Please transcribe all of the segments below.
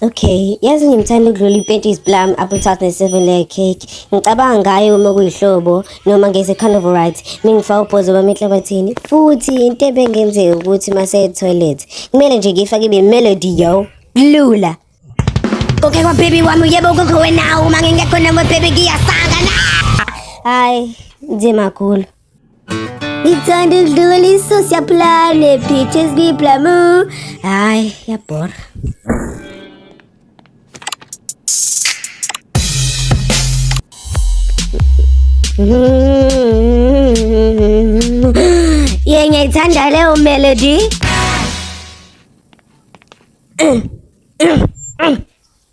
Okay, yazi ngimthanda ukudlula i-Petty's Plum apple tart ne-7 layer cake. Ngicabanga ngayo uma kuyihlobo noma ngeze carnival rides mengifaka ubhozo bami enhlabathini. Futhi into ebengenzeka ukuthi mase e-toilet kumele nje ngifake ibe melody yo. Lula. Okay kwa baby wami yebo kukho wena uma ngingekho nawe baby ngiyasangana. Hayi, nzima kakhulu. Ngithanda ukudlula isosi yaphula ne-peaches ngiplamu. Hayi, yabhora. Yeah, ngiyayithanda leyo melody.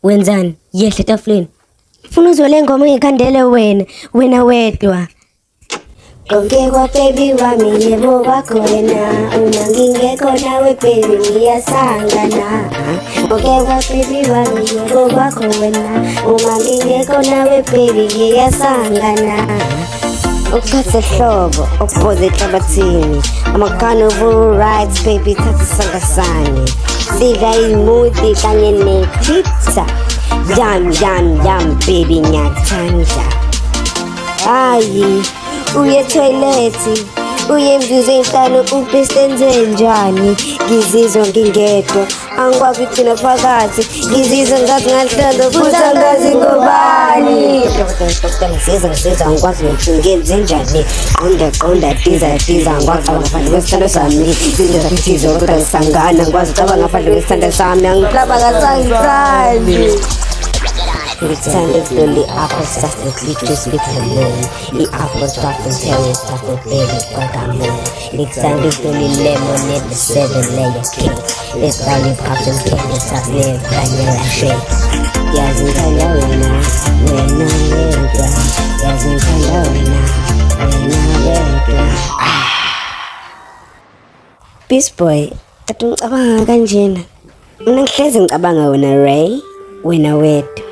Wenzani? Yehle etafuleni. Ufuna uzole ngoma ngikhandele wena wedwa. Konke kwa baby wami yebo kwakho wena uma ngingekho nawe baby ngiyasangana. Konke kwa baby wami yebo kwakho wena uma ngingekho nawe baby ngiyasangana. Ukuthatha ehlobo ukubhoza enhlabathini ama-carnival rides baby thatha sangasane sidla imudi kanye ne-pizza yam baby ngiyathanda. Hayi uye toilet uye emzuzu ey'nhlanu ubesenze njani ngizizwa ngingedwa angikwazi ukugcina phakathi ngizizwa ngathi ngahlanza futhi angazi ngobani ngisiza angikwazi ngenze njani qonda diza angikwazi ngaphandle kwesithando sami izindlela zithizo kodwa ngisangana ngikwazi ucabanga ngaphandle kwesithando sami angiklaba kasangithandi. Ngithanda ukudlula i-apple stuff with lemon, i-apple tart and cherry stuff with baby guacamole. Ngithanda ukudlula i-lemon ne-7 layer cake, le-lollipops and candy tart ne-vanilla shake. Yazi ngithanda wena wedwa, yazi ngithanda wena wedwa. Peace boy, kade ngicabanga kanjena. Mina ngihlezi ngicabanga wena Ray, wena wedwa.